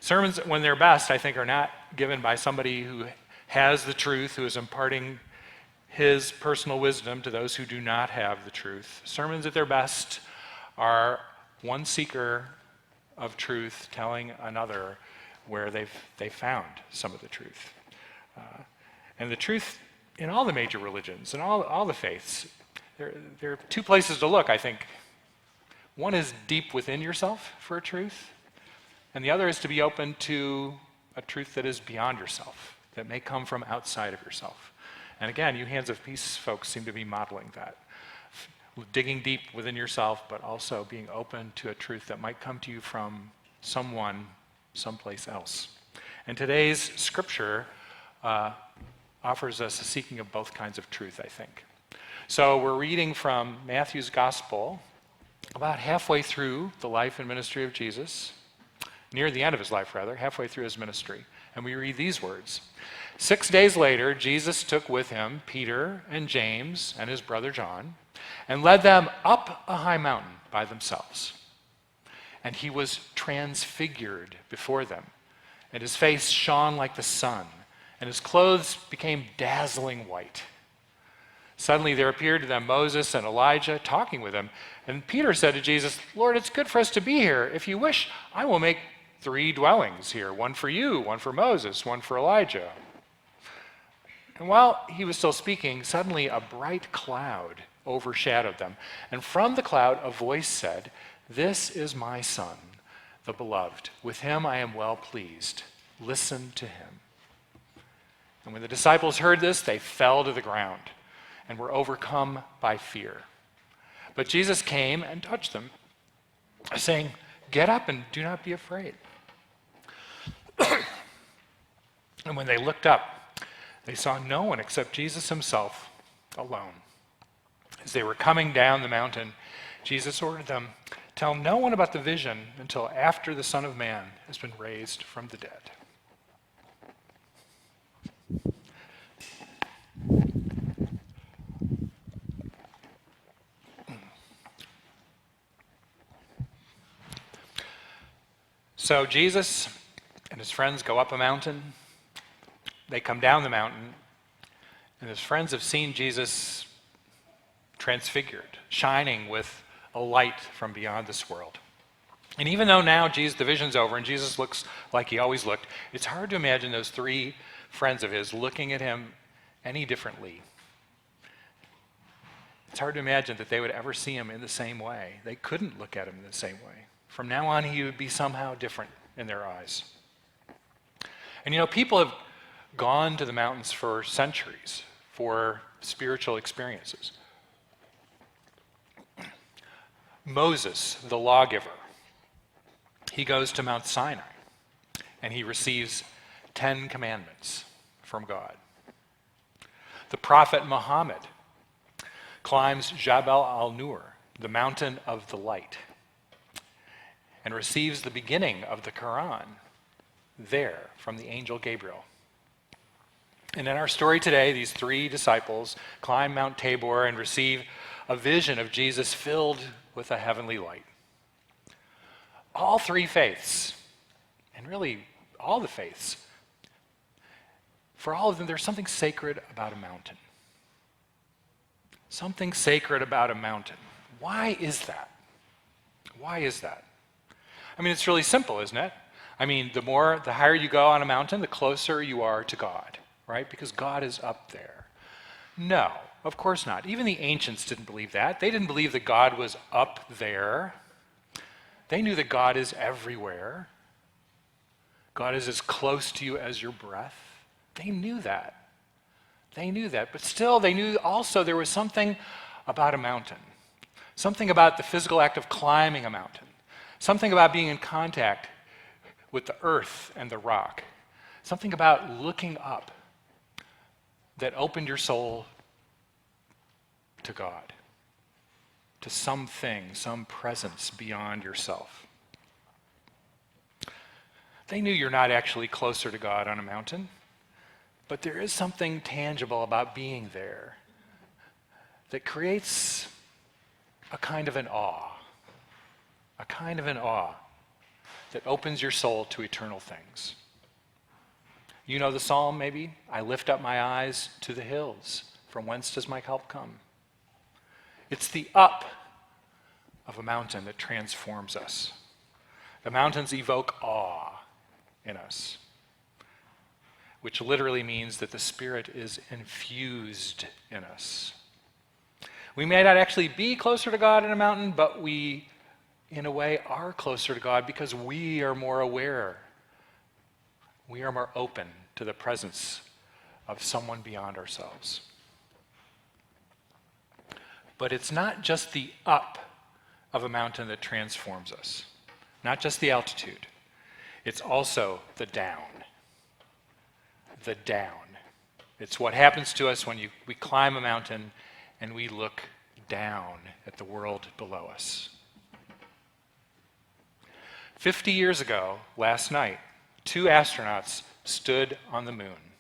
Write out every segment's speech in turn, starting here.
Sermons, when they're best, I think, are not given by somebody who has the truth, who is imparting his personal wisdom to those who do not have the truth. Sermons at their best are one seeker of truth telling another where they've found some of the truth. And the truth in all the major religions and all the faiths, there are two places to look, I think. One is deep within yourself for a truth, and the other is to be open to a truth that is beyond yourself, that may come from outside of yourself. And again, you Hands of Peace folks seem to be modeling that. Digging deep within yourself, but also being open to a truth that might come to you from someone, someplace else. And today's scripture offers us a seeking of both kinds of truth, I think. So we're reading from Matthew's Gospel, about halfway through the life and ministry of Jesus, near the end of his life, rather, halfway through his ministry. And we read these words. 6 days later, Jesus took with him Peter and James and his brother John, and led them up a high mountain by themselves. And he was transfigured before them, and his face shone like the sun, and his clothes became dazzling white. Suddenly there appeared to them Moses and Elijah talking with him. And Peter said to Jesus, "Lord, it's good for us to be here. If you wish, I will make 3 dwellings here, one for you, one for Moses, one for Elijah." And while he was still speaking, suddenly a bright cloud overshadowed them. And from the cloud a voice said, "This is my son, the beloved. With him I am well pleased. Listen to him." And when the disciples heard this, they fell to the ground and were overcome by fear. But Jesus came and touched them, saying, "Get up and do not be afraid." And when they looked up, they saw no one except Jesus himself alone. As they were coming down the mountain, Jesus ordered them, "Tell no one about the vision until after the Son of Man has been raised from the dead." So Jesus and his friends go up a mountain. They come down the mountain, and his friends have seen Jesus transfigured, shining with a light from beyond this world. And even though now the vision's over and Jesus looks like he always looked, it's hard to imagine those 3 friends of his looking at him any differently. It's hard to imagine that they would ever see him in the same way. They couldn't look at him in the same way. From now on, he would be somehow different in their eyes. And people have gone to the mountains for centuries for spiritual experiences. Moses, the lawgiver, he goes to Mount Sinai and he receives 10 commandments from God. The prophet Muhammad climbs Jabal al-Nur, the mountain of the light, and receives the beginning of the Quran there from the angel Gabriel. And in our story today, these 3 disciples climb Mount Tabor and receive a vision of Jesus filled with a heavenly light. All 3 faiths, and really all the faiths, for all of them, there's something sacred about a mountain. Something sacred about a mountain. Why is that? Why is that? I mean, it's really simple, isn't it? I mean, the higher you go on a mountain, the closer you are to God, right? Because God is up there. No, of course not. Even the ancients didn't believe that. They didn't believe that God was up there. They knew that God is everywhere. God is as close to you as your breath. They knew that. They knew that. But still, they knew also there was something about a mountain. Something about the physical act of climbing a mountain. Something about being in contact with the earth and the rock. Something about looking up that opened your soul to God, to something, some presence beyond yourself. They knew you're not actually closer to God on a mountain, but there is something tangible about being there that creates a kind of an awe. A kind of an awe. that opens your soul to eternal things. You know the psalm, maybe? I lift up my eyes to the hills. From whence does my help come? It's the up of a mountain that transforms us. The mountains evoke awe in us, which literally means that the Spirit is infused in us. We may not actually be closer to God in a mountain, but we, in a way, are closer to God because we are more aware. We are more open to the presence of someone beyond ourselves. But it's not just the up of a mountain that transforms us, not just the altitude. It's also the down. The down. It's what happens to us when we climb a mountain and we look down at the world below us. 50 years ago, last night, 2 astronauts stood on the moon.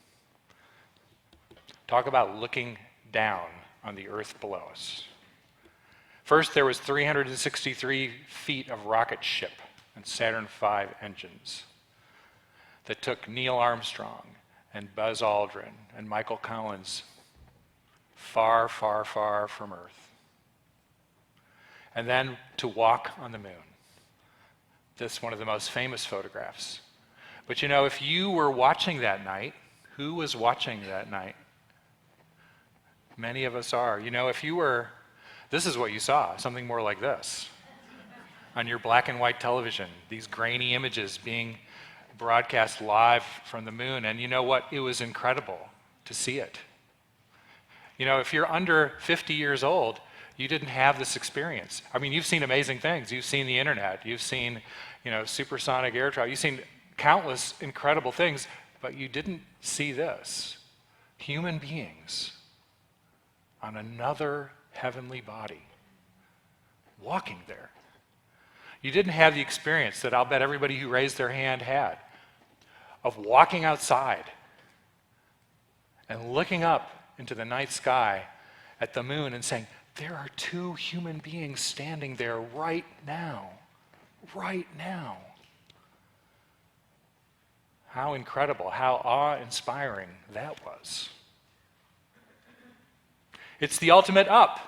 Talk about looking down on the earth below us. First, there was 363 feet of rocket ship and Saturn V engines that took Neil Armstrong and Buzz Aldrin and Michael Collins far, far, far from Earth. And then to walk on the moon. This is one of the most famous photographs. But you know, if you were watching that night, who was watching that night? Many of us are. You know, if you were, this is what you saw, something more like this. On your black and white television, these grainy images being broadcast live from the moon. And you know what? It was incredible to see it. You know, if you're under 50 years old, you didn't have this experience. I mean, you've seen amazing things. You've seen the internet. You've seen, supersonic air travel. You've seen countless incredible things, but you didn't see this. Human beings on another heavenly body walking there. You didn't have the experience that I'll bet everybody who raised their hand had of walking outside and looking up into the night sky at the moon and saying, there are 2 human beings standing there right now. Right now. How incredible, how awe-inspiring that was. It's the ultimate up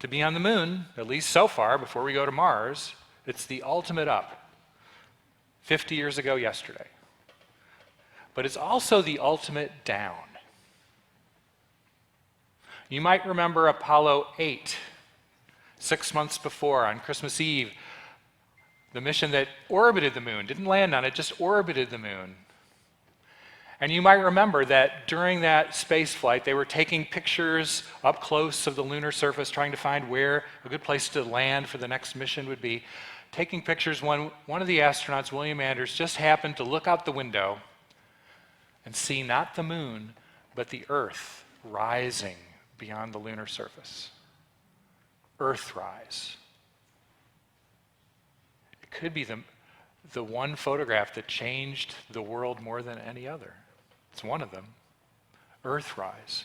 to be on the moon, at least so far, before we go to Mars. It's the ultimate up. 50 years ago yesterday. But it's also the ultimate down. You might remember Apollo 8, 6 months before, on Christmas Eve, the mission that orbited the moon, didn't land on it, just orbited the moon. And you might remember that during that space flight, they were taking pictures up close of the lunar surface, trying to find where a good place to land for the next mission would be. Taking pictures when one of the astronauts, William Anders, just happened to look out the window and see not the moon, but the Earth rising beyond the lunar surface. Earthrise. It could be the one photograph that changed the world more than any other. It's one of them. Earthrise.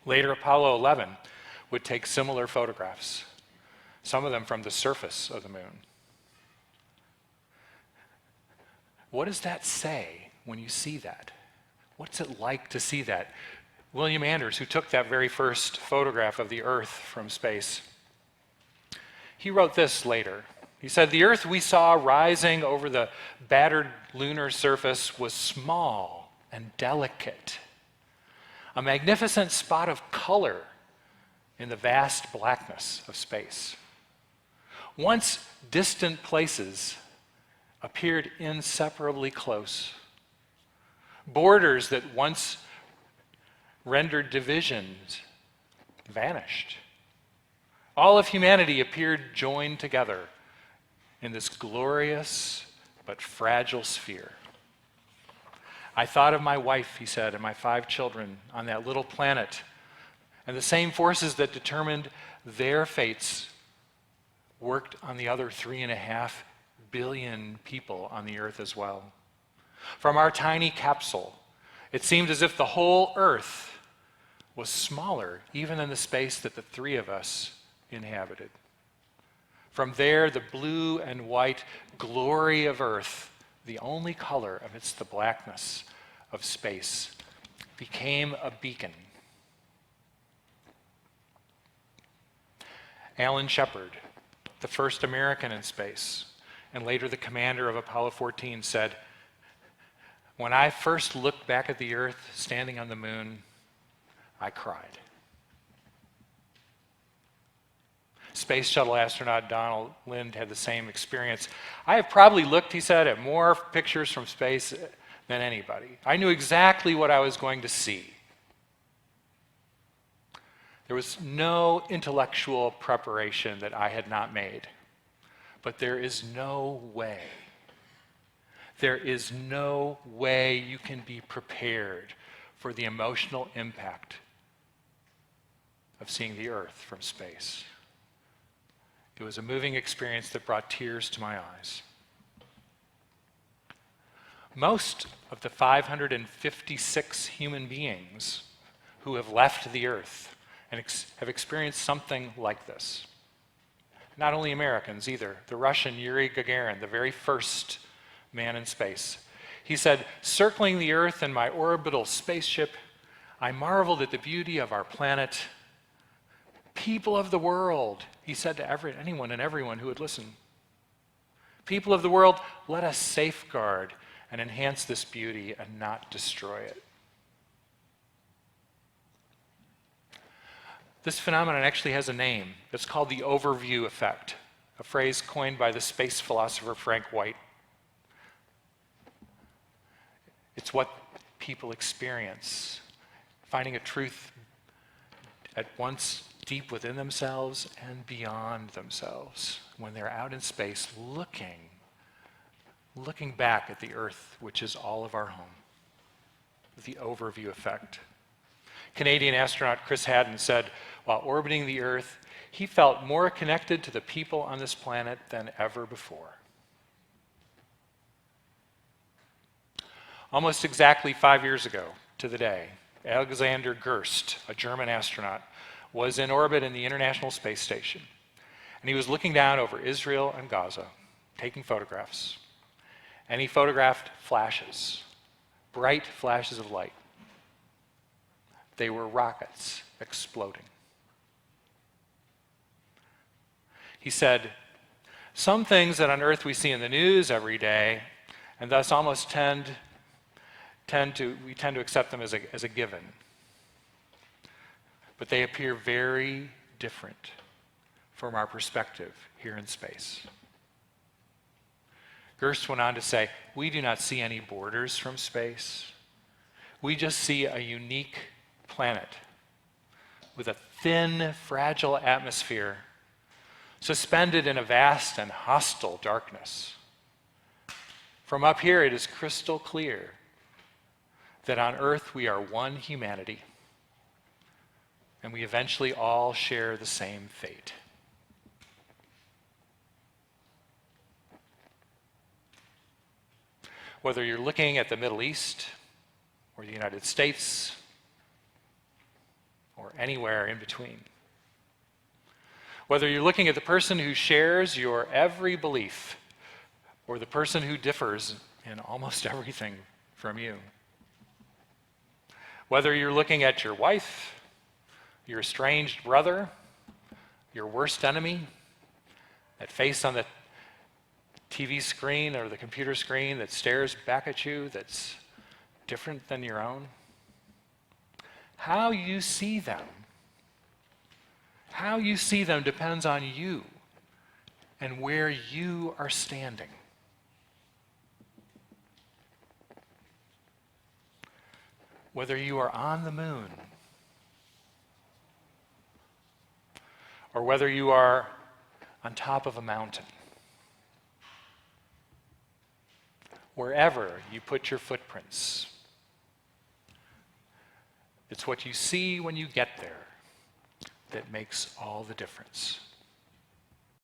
Later, Apollo 11 would take similar photographs, some of them from the surface of the moon. What does that say when you see that? What's it like to see that? William Anders, who took that very first photograph of the Earth from space, he wrote this later. He said, the Earth we saw rising over the battered lunar surface was small and delicate, a magnificent spot of color in the vast blackness of space. Once distant places appeared inseparably close. Borders that once rendered divisions vanished. All of humanity appeared joined together in this glorious but fragile sphere. I thought of my wife, he said, and my 5 children on that little planet, and the same forces that determined their fates worked on the other 3.5 billion people on the earth as well. From our tiny capsule, it seemed as if the whole earth was smaller even than the space that the 3 of us inhabited. From there, the blue and white glory of Earth, the only color amidst the blackness of space, became a beacon. Alan Shepard, the first American in space, and later the commander of Apollo 14, said, "When I first looked back at the Earth standing on the moon, I cried." Space Shuttle astronaut Donald Lind had the same experience. "I have probably looked," he said, "at more pictures from space than anybody. I knew exactly what I was going to see." There was no intellectual preparation that I had not made. But there is no way you can be prepared for the emotional impact of seeing the Earth from space. It was a moving experience that brought tears to my eyes. Most of the 556 human beings who have left the Earth and have experienced something like this. Not only Americans either. The Russian Yuri Gagarin, the very first man in space. He said, "Circling the Earth in my orbital spaceship, I marveled at the beauty of our planet. People of the world," he said to anyone and everyone who would listen, "people of the world, let us safeguard and enhance this beauty and not destroy it." This phenomenon actually has a name. It's called the overview effect, a phrase coined by the space philosopher Frank White. It's what people experience, finding a truth at once deep within themselves and beyond themselves when they're out in space looking back at the Earth, which is all of our home. The overview effect. Canadian astronaut Chris Hadden said, while orbiting the Earth, he felt more connected to the people on this planet than ever before. Almost exactly 5 years ago to the day, Alexander Gerst, a German astronaut, was in orbit in the International Space Station. And he was looking down over Israel and Gaza, taking photographs. And he photographed flashes, bright flashes of light. They were rockets exploding. He said, "Some things that on Earth we see in the news every day, and thus almost we tend to accept them as a given. But they appear very different from our perspective here in space." Gerst went on to say, "We do not see any borders from space. We just see a unique planet with a thin, fragile atmosphere suspended in a vast and hostile darkness. From up here, it is crystal clear that on Earth we are one humanity, and we eventually all share the same fate." Whether you're looking at the Middle East or the United States or anywhere in between, whether you're looking at the person who shares your every belief or the person who differs in almost everything from you, whether you're looking at your wife, your estranged brother, your worst enemy, that face on the TV screen or the computer screen that stares back at you that's different than your own, how you see them depends on you and where you are standing. Whether you are on the moon or whether you are on top of a mountain, wherever you put your footprints, it's what you see when you get there that makes all the difference.